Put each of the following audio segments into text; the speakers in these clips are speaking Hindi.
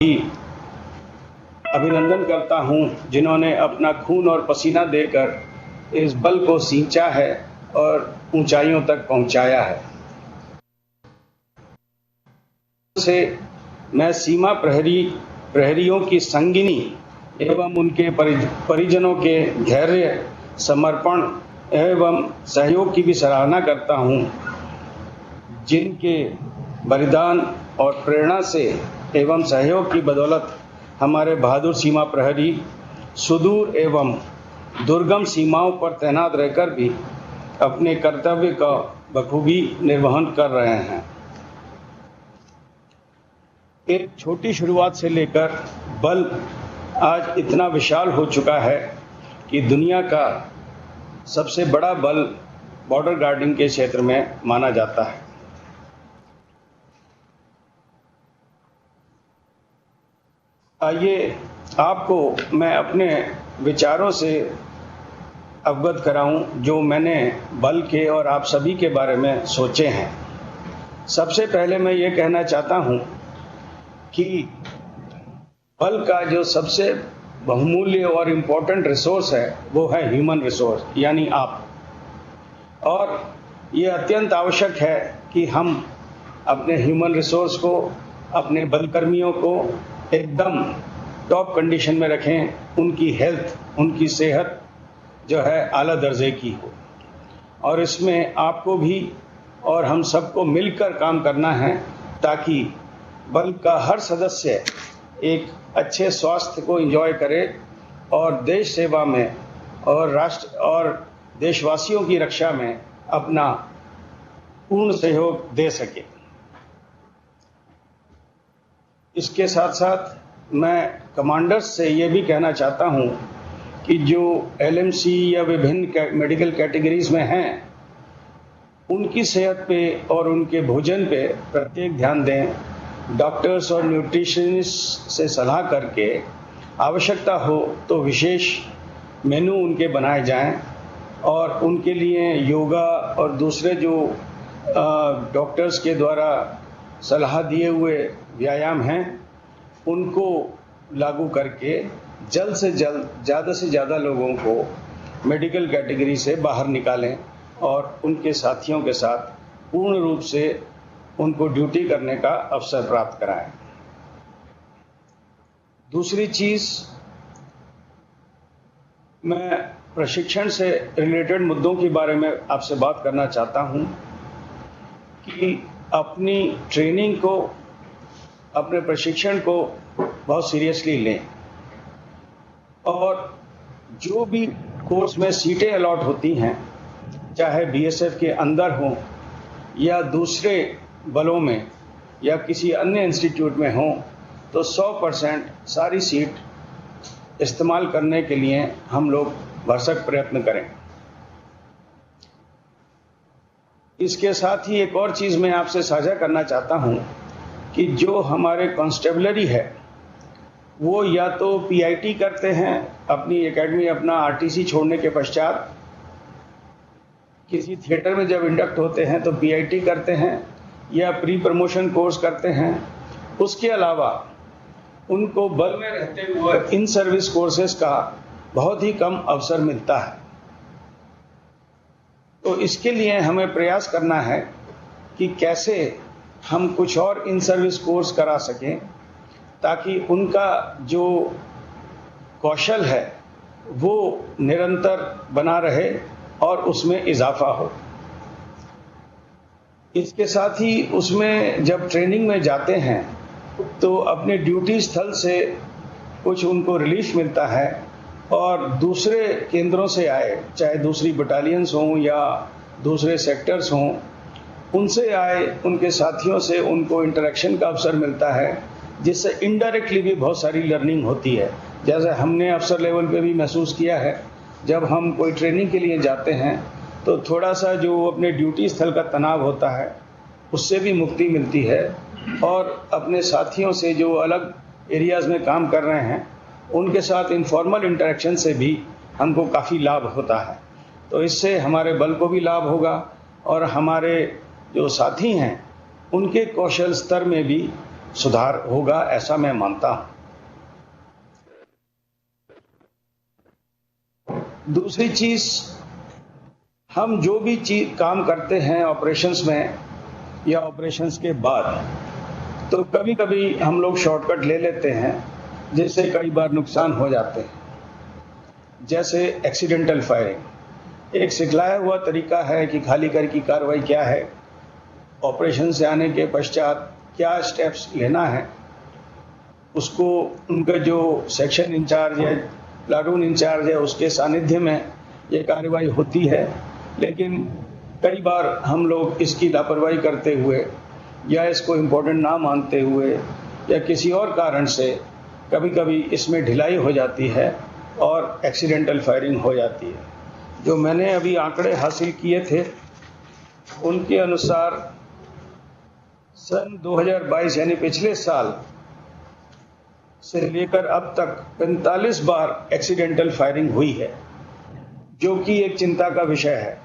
भी अभिनंदन करता हूं जिन्होंने अपना खून और पसीना देकर इस बल को सींचा है और ऊंचाइयों तक पहुंचाया है। से मैं सीमा प्रहरियों की संगिनी एवं उनके परिजनों के धैर्य, समर्पण एवं सहयोग की भी सराहना करता हूं, जिनके बलिदान और प्रेरणा से एवं सहयोग की बदौलत हमारे बहादुर सीमा प्रहरी सुदूर एवं दुर्गम सीमाओं पर तैनात रहकर भी अपने कर्तव्य का बखूबी निर्वहन कर रहे हैं। एक छोटी शुरुआत से लेकर बल आज इतना विशाल हो चुका है कि दुनिया का सबसे बड़ा बल बॉर्डर गार्डिंग के क्षेत्र में माना जाता है। आइए आपको मैं अपने विचारों से अवगत कराऊं जो मैंने बल के और आप सभी के बारे में सोचे हैं। सबसे पहले मैं ये कहना चाहता हूं कि बल का जो सबसे बहुमूल्य और इम्पोर्टेंट रिसोर्स है वो है ह्यूमन रिसोर्स, यानी आप। और ये अत्यंत आवश्यक है कि हम अपने ह्यूमन रिसोर्स को, अपने बलकर्मियों को एकदम टॉप कंडीशन में रखें, उनकी हेल्थ, उनकी सेहत जो है आला दर्जे की हो। और इसमें आपको भी और हम सबको मिलकर काम करना है ताकि बल का हर सदस्य एक अच्छे स्वास्थ्य को एंजॉय करे और देश सेवा में और राष्ट्र और देशवासियों की रक्षा में अपना पूर्ण सहयोग दे सके। इसके साथ साथ मैं कमांडर्स से ये भी कहना चाहता हूँ कि जो एलएमसी या विभिन्न मेडिकल कैटेगरीज में हैं, उनकी सेहत पे और उनके भोजन पे प्रत्येक ध्यान दें। डॉक्टर्स और न्यूट्रिशनिस्ट से सलाह करके आवश्यकता हो तो विशेष मेनू उनके बनाए जाएं और उनके लिए योगा और दूसरे जो डॉक्टर्स के द्वारा सलाह दिए हुए व्यायाम हैं उनको लागू करके जल्द से जल्द ज़्यादा से ज़्यादा लोगों को मेडिकल कैटेगरी से बाहर निकालें और उनके साथियों के साथ पूर्ण रूप से उनको ड्यूटी करने का अवसर प्राप्त कराएं। दूसरी चीज़, मैं प्रशिक्षण से रिलेटेड मुद्दों के बारे में आपसे बात करना चाहता हूं कि अपनी ट्रेनिंग को, अपने प्रशिक्षण को बहुत सीरियसली लें और जो भी कोर्स में सीटें अलॉट होती हैं, चाहे बीएसएफ के अंदर हों या दूसरे बलों में या किसी अन्य इंस्टीट्यूट में हों, तो 100% सारी सीट इस्तेमाल करने के लिए हम लोग भरसक प्रयत्न करें। इसके साथ ही एक और चीज़ मैं आपसे साझा करना चाहता हूं कि जो हमारे कांस्टेबलरी है वो या तो पीआईटी करते हैं, अपनी एकेडमी, अपना आरटीसी छोड़ने के पश्चात किसी थिएटर में जब इंडक्ट होते हैं तो पीआईटी करते हैं या प्री प्रमोशन कोर्स करते हैं। उसके अलावा उनको बल में रहते हुए इन सर्विस कोर्सेज का बहुत ही कम अवसर मिलता है। तो इसके लिए हमें प्रयास करना है कि कैसे हम कुछ और इन सर्विस कोर्स करा सकें ताकि उनका जो कौशल है वो निरंतर बना रहे और उसमें इजाफा हो। इसके साथ ही उसमें जब ट्रेनिंग में जाते हैं तो अपने ड्यूटी स्थल से कुछ उनको रिलीफ मिलता है और दूसरे केंद्रों से आए, चाहे दूसरी बटालियंस हों या दूसरे सेक्टर्स हों, उनसे आए उनके साथियों से उनको इंटरेक्शन का अवसर मिलता है, जिससे इनडायरेक्टली भी बहुत सारी लर्निंग होती है। जैसे हमने अफसर लेवल पे भी महसूस किया है, जब हम कोई ट्रेनिंग के लिए जाते हैं तो थोड़ा सा जो अपने ड्यूटी स्थल का तनाव होता है उससे भी मुक्ति मिलती है और अपने साथियों से जो अलग एरियाज़ में काम कर रहे हैं उनके साथ इनफॉर्मल इंटरेक्शन से भी हमको काफ़ी लाभ होता है। तो इससे हमारे बल को भी लाभ होगा और हमारे जो साथी हैं उनके कौशल स्तर में भी सुधार होगा, ऐसा मैं मानता हूं। दूसरी चीज, हम जो भी चीज काम करते हैं ऑपरेशंस में या ऑपरेशंस के बाद, तो कभी कभी हम लोग शॉर्टकट ले लेते हैं, जिससे कई बार नुकसान हो जाते हैं। जैसे एक्सीडेंटल फायरिंग एक सिखलाया हुआ तरीका है कि खाली कर की कार्रवाई क्या है, ऑपरेशन से आने के पश्चात क्या स्टेप्स लेना है, उसको उनका जो सेक्शन इंचार्ज है, प्लाटून इंचार्ज है, उसके सानिध्य में ये कार्रवाई होती है। लेकिन कई बार हम लोग इसकी लापरवाही करते हुए या इसको इम्पोर्टेंट ना मानते हुए या किसी और कारण से कभी कभी इसमें ढिलाई हो जाती है और एक्सीडेंटल फायरिंग हो जाती है। जो मैंने अभी आंकड़े हासिल किए थे उनके अनुसार सन 2022 यानी पिछले साल से लेकर अब तक 45 बार एक्सीडेंटल फायरिंग हुई है, जो कि एक चिंता का विषय है।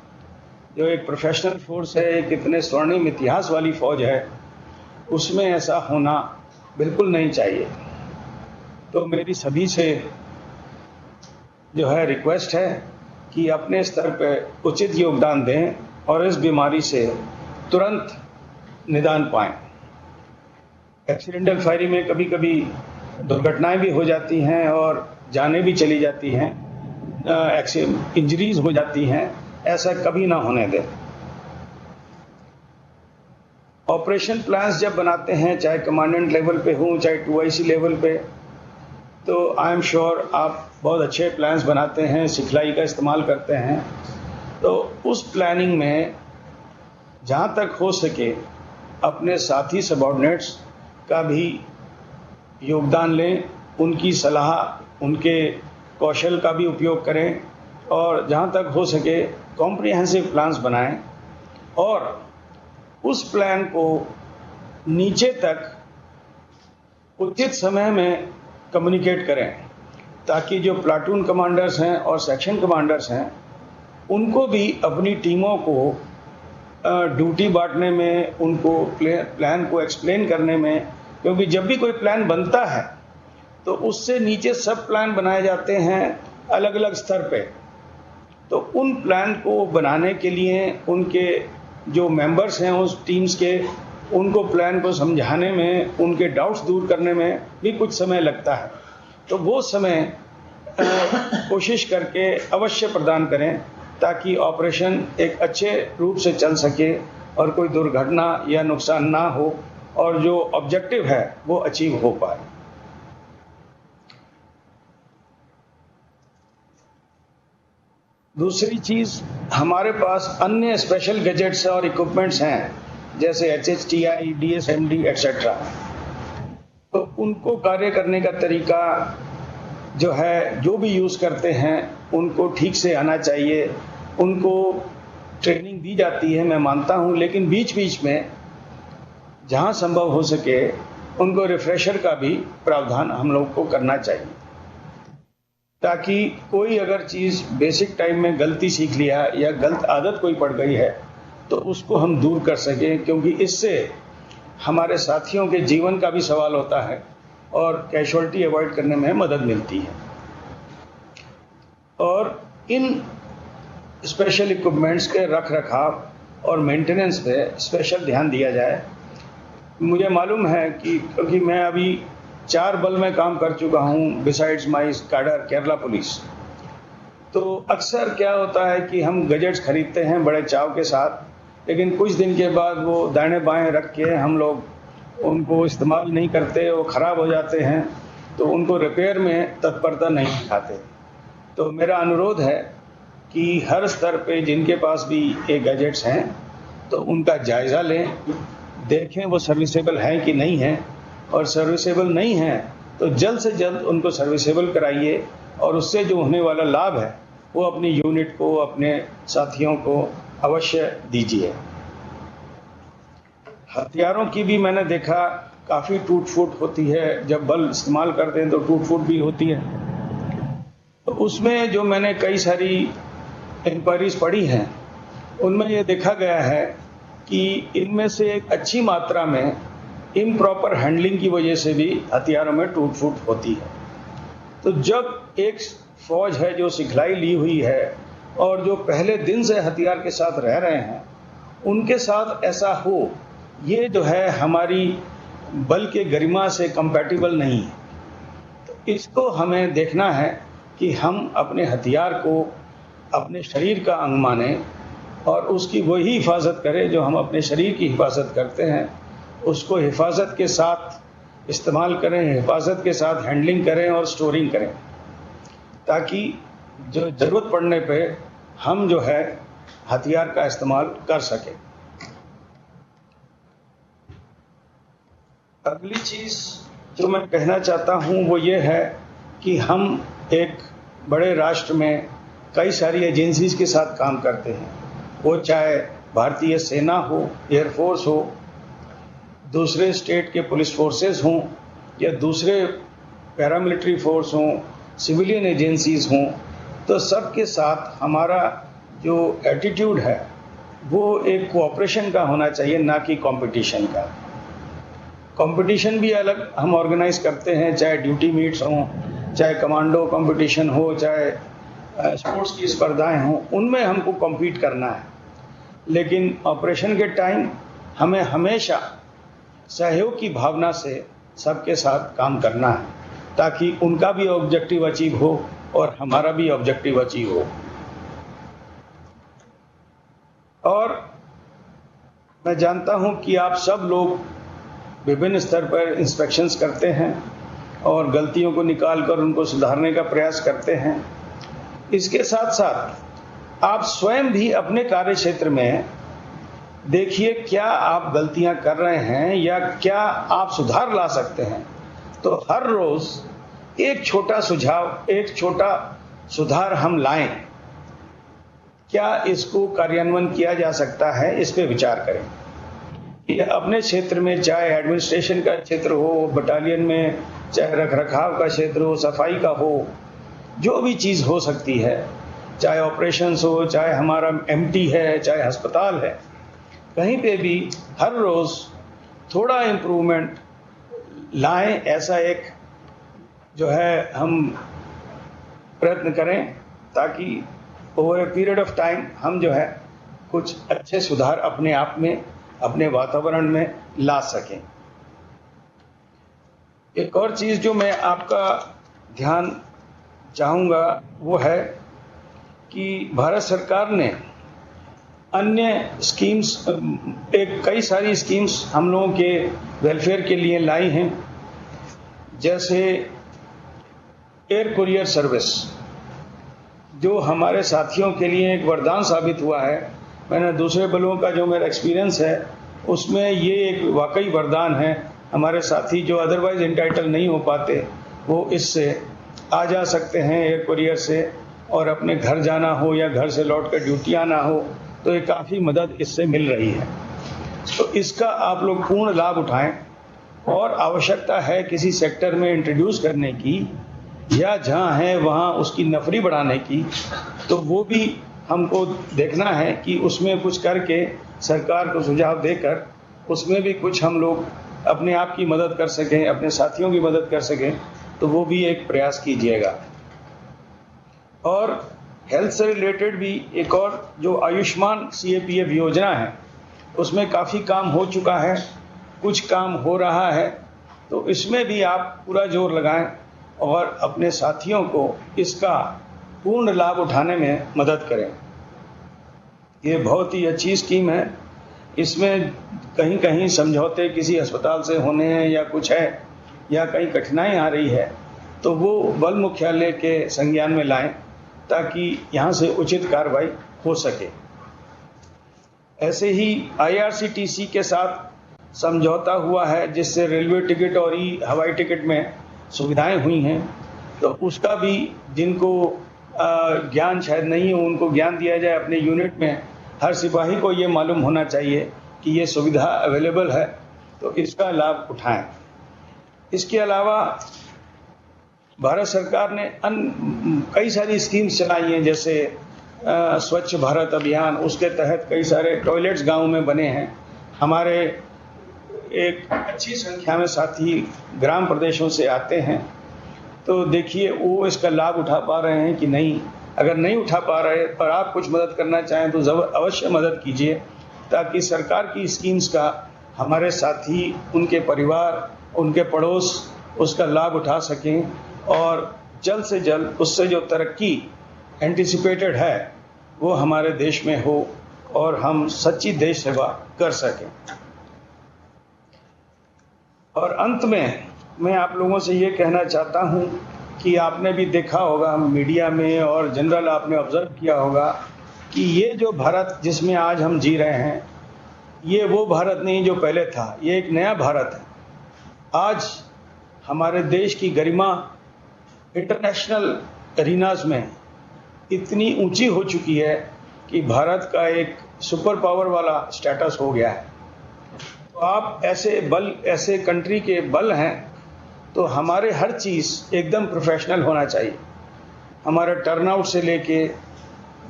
जो एक प्रोफेशनल फोर्स है, एक इतने स्वर्णिम इतिहास वाली फौज है, उसमें ऐसा होना बिल्कुल नहीं चाहिए। तो मेरी सभी से जो है रिक्वेस्ट है कि अपने स्तर पर उचित योगदान दें और इस बीमारी से तुरंत निदान पाएं। एक्सीडेंटल फायरिंग में कभी कभी दुर्घटनाएं भी हो जाती हैं और जानें भी चली जाती हैं, इंजरीज हो जाती हैं, ऐसा कभी ना होने दें। ऑपरेशन प्लान्स जब बनाते हैं, चाहे कमांडेंट लेवल पे हो, चाहे 2IC लेवल पे, तो आई एम श्योर आप बहुत अच्छे प्लान्स बनाते हैं, सिखलाई का इस्तेमाल करते हैं। तो उस प्लानिंग में जहाँ तक हो सके अपने साथी सबऑर्डिनेट्स का भी योगदान लें, उनकी सलाह, उनके कौशल का भी उपयोग करें और जहाँ तक हो सके कॉम्प्रिहेंसिव प्लान्स बनाएं और उस प्लान को नीचे तक उचित समय में कम्युनिकेट करें, ताकि जो प्लाटून कमांडर्स हैं और सेक्शन कमांडर्स हैं उनको भी अपनी टीमों को ड्यूटी बांटने में, उनको प्लान को एक्सप्लेन करने में, क्योंकि जब भी कोई प्लान बनता है तो उससे नीचे सब प्लान बनाए जाते हैं अलग अलग स्तर पे। तो उन प्लान को बनाने के लिए उनके जो मेंबर्स हैं उस टीम्स के, उनको प्लान को समझाने में, उनके डाउट्स दूर करने में भी कुछ समय लगता है। तो वो समय कोशिश करके अवश्य प्रदान करें, ताकि ऑपरेशन एक अच्छे रूप से चल सके और कोई दुर्घटना या नुकसान ना हो और जो ऑब्जेक्टिव है वो अचीव हो पाए। दूसरी चीज, हमारे पास अन्य स्पेशल गैजेट्स और इक्विपमेंट्स हैं, जैसे HHTI, DSMD एटसेट्रा। तो उनको कार्य करने का तरीका जो है, जो भी यूज़ करते हैं उनको ठीक से आना चाहिए। उनको ट्रेनिंग दी जाती है, मैं मानता हूँ, लेकिन बीच बीच में जहाँ संभव हो सके उनको रिफ्रेशर का भी प्रावधान हम लोग को करना चाहिए, ताकि कोई अगर चीज़ बेसिक टाइम में गलती सीख लिया या गलत आदत कोई पड़ गई है तो उसको हम दूर कर सकें, क्योंकि इससे हमारे साथियों के जीवन का भी सवाल होता है और कैजुअल्टी अवॉइड करने में मदद मिलती है। और इन स्पेशल इक्विपमेंट्स के रख रखाव और मेंटेनेंस पे स्पेशल ध्यान दिया जाए। मुझे मालूम है कि क्योंकि मैं अभी 4 बल में काम कर चुका हूँ बिसाइड्स माई कैडर केरला पुलिस, तो अक्सर क्या होता है कि हम गैजेट्स खरीदते हैं बड़े चाव के साथ, लेकिन कुछ दिन के बाद वो दाएं बाएं रख के हम लोग उनको इस्तेमाल नहीं करते, वो ख़राब हो जाते हैं, तो उनको रिपेयर में तत्परता नहीं दिखाते। तो मेरा अनुरोध है कि हर स्तर पे जिनके पास भी ये गैजेट्स हैं तो उनका जायज़ा लें, देखें वो सर्विसेबल हैं कि नहीं हैं, और सर्विसेबल नहीं हैं तो जल्द से जल्द उनको सर्विसेबल कराइए और उससे जो होने वाला लाभ है वो अपनी यूनिट को, अपने साथियों को अवश्य दीजिए। हथियारों की भी मैंने देखा काफ़ी टूट फूट होती है, जब बल इस्तेमाल करते हैं तो टूट फूट भी होती है। तो उसमें जो मैंने कई सारी इंक्वायरीज पढ़ी हैं उनमें ये देखा गया है कि इनमें से एक अच्छी मात्रा में इम्प्रॉपर हैंडलिंग की वजह से भी हथियारों में टूट फूट होती है। तो जब एक फौज है जो सिखलाई ली हुई है और जो पहले दिन से हथियार के साथ रह रहे हैं, उनके साथ ऐसा हो, ये जो है हमारी बल के गरिमा से कंपैटिबल नहीं है। तो इसको हमें देखना है कि हम अपने हथियार को अपने शरीर का अंग माने और उसकी वही हिफाजत करें जो हम अपने शरीर की हिफाजत करते हैं। उसको हिफाजत के साथ इस्तेमाल करें, हिफाजत के साथ हैंडलिंग करें और स्टोरिंग करें, ताकि जो ज़रूरत पड़ने पे हम जो है हथियार का इस्तेमाल कर सकें। अगली चीज़ जो मैं कहना चाहता हूँ वो ये है कि हम एक बड़े राष्ट्र में कई सारी एजेंसीज़ के साथ काम करते हैं, वो चाहे भारतीय सेना हो, एयरफोर्स हो, दूसरे स्टेट के पुलिस फोर्सेस हों या दूसरे पैरामिलिट्री फोर्स हों, सिविलियन एजेंसीज़ हों। तो सबके साथ हमारा जो एटीट्यूड है वो एक कोऑपरेशन का होना चाहिए, ना कि कंपटीशन का। कंपटीशन भी अलग हम ऑर्गेनाइज करते हैं, चाहे ड्यूटी मीट्स हों, चाहे कमांडो कंपटीशन हो, चाहे स्पोर्ट्स की स्पर्धाएं हों, उनमें हमको कॉम्पीट करना है। लेकिन ऑपरेशन के टाइम हमें हमेशा सहयोग की भावना से सबके साथ काम करना है, ताकि उनका भी ऑब्जेक्टिव अचीव हो और हमारा भी ऑब्जेक्टिव अचीव हो। और मैं जानता हूं कि आप सब लोग विभिन्न स्तर पर इंस्पेक्शंस करते हैं और गलतियों को निकालकर उनको सुधारने का प्रयास करते हैं। इसके साथ साथ आप स्वयं भी अपने कार्य क्षेत्र में देखिए क्या आप गलतियां कर रहे हैं या क्या आप सुधार ला सकते हैं। तो हर रोज एक छोटा सुझाव, एक छोटा सुधार हम लाएं, क्या इसको कार्यान्वयन किया जा सकता है, इस पे विचार करें। ये अपने क्षेत्र में, चाहे एडमिनिस्ट्रेशन का क्षेत्र हो, बटालियन में चाहे रखरखाव का क्षेत्र हो, सफाई का हो, जो भी चीज़ हो सकती है, चाहे ऑपरेशंस हो, चाहे हमारा एमटी है, चाहे अस्पताल है, कहीं पे भी हर रोज़ थोड़ा इम्प्रूवमेंट लाएं, ऐसा एक जो है हम प्रयत्न करें, ताकि over a period of time हम जो है कुछ अच्छे सुधार अपने आप में, अपने वातावरण में ला सकें। एक और चीज़ जो मैं आपका ध्यान चाहूँगा वो है कि भारत सरकार ने अन्य स्कीम्स, कई सारी स्कीम्स हम लोगों के वेलफेयर के लिए लाई हैं, जैसे एयर कुरियर सर्विस, जो हमारे साथियों के लिए एक वरदान साबित हुआ है। मैंने दूसरे बलों का जो मेरा एक्सपीरियंस है उसमें ये एक वाकई वरदान है। हमारे साथी जो अदरवाइज इंटाइटल नहीं हो पाते वो इससे आ जा सकते हैं एयर कुरियर से, और अपने घर जाना हो या घर से लौट कर ड्यूटी आना हो तो ये काफ़ी मदद इससे मिल रही है। तो इसका आप लोग पूर्ण लाभ उठाएं, और आवश्यकता है किसी सेक्टर में इंट्रोड्यूस करने की या जहां है वहां उसकी नफरी बढ़ाने की, तो वो भी हमको देखना है कि उसमें कुछ करके सरकार को सुझाव देकर उसमें भी कुछ हम लोग अपने आप की मदद कर सकें, अपने साथियों की मदद कर सकें, तो वो भी एक प्रयास कीजिएगा। और हेल्थ से रिलेटेड भी एक और जो आयुष्मान CAPF योजना है उसमें काफ़ी काम हो चुका है, कुछ काम हो रहा है, तो इसमें भी आप पूरा जोर लगाएं और अपने साथियों को इसका पूर्ण लाभ उठाने में मदद करें। ये बहुत ही अच्छी स्कीम है। इसमें कहीं कहीं समझौते किसी अस्पताल से होने हैं या कुछ है या कहीं कठिनाई आ रही है तो वो बल मुख्यालय के संज्ञान में लाएं, ताकि यहाँ से उचित कार्रवाई हो सके। ऐसे ही IRCTC के साथ समझौता हुआ है, जिससे रेलवे टिकट और हवाई टिकट में सुविधाएं हुई हैं, तो उसका भी जिनको ज्ञान शायद नहीं हो उनको ज्ञान दिया जाए। अपने यूनिट में हर सिपाही को ये मालूम होना चाहिए कि ये सुविधा अवेलेबल है, तो इसका लाभ उठाएं। इसके अलावा भारत सरकार ने कई सारी स्कीम्स चलाई हैं, जैसे स्वच्छ भारत अभियान, उसके तहत कई सारे टॉयलेट्स गांव में बने हैं। हमारे एक अच्छी संख्या में साथी ग्राम प्रदेशों से आते हैं, तो देखिए वो इसका लाभ उठा पा रहे हैं कि नहीं। अगर नहीं उठा पा रहे और आप कुछ मदद करना चाहें तो अवश्य मदद कीजिए, ताकि सरकार की स्कीम्स का हमारे साथी, उनके परिवार, उनके पड़ोस उसका लाभ उठा सकें और जल्द से जल्द उससे जो तरक्की एंटिसिपेटेड है वो हमारे देश में हो और हम सच्ची देश सेवा कर सकें। और अंत में मैं आप लोगों से ये कहना चाहता हूँ कि आपने भी देखा होगा मीडिया में और जनरल आपने ऑब्जर्व किया होगा कि ये जो भारत जिसमें आज हम जी रहे हैं, ये वो भारत नहीं जो पहले था, ये एक नया भारत है। आज हमारे देश की गरिमा इंटरनेशनल एरिनाज में इतनी ऊंची हो चुकी है कि भारत का एक सुपर पावर वाला स्टेटस हो गया है। तो आप ऐसे कंट्री के बल हैं, तो हमारे हर चीज़ एकदम प्रोफेशनल होना चाहिए। हमारा टर्नआउट से लेके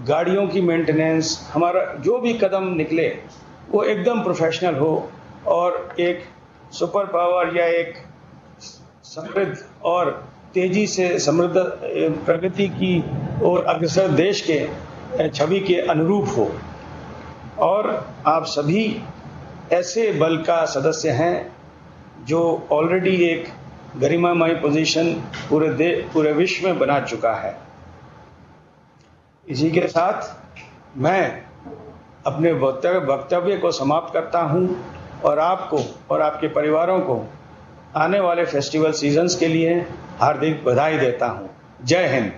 गाड़ियों की मेंटेनेंस, हमारा जो भी कदम निकले वो एकदम प्रोफेशनल हो और एक सुपर पावर या एक समृद्ध और तेजी से समृद्ध प्रगति की और अग्रसर देश के छवि के अनुरूप हो। और आप सभी ऐसे बल का सदस्य हैं जो ऑलरेडी एक गरिमामय पोजीशन पूरे विश्व में बना चुका है। इसी के साथ मैं अपने वक्तव्य को समाप्त करता हूं और आपको और आपके परिवारों को आने वाले फेस्टिवल सीजन्स के लिए हार्दिक बधाई देता हूं। जय हिंद।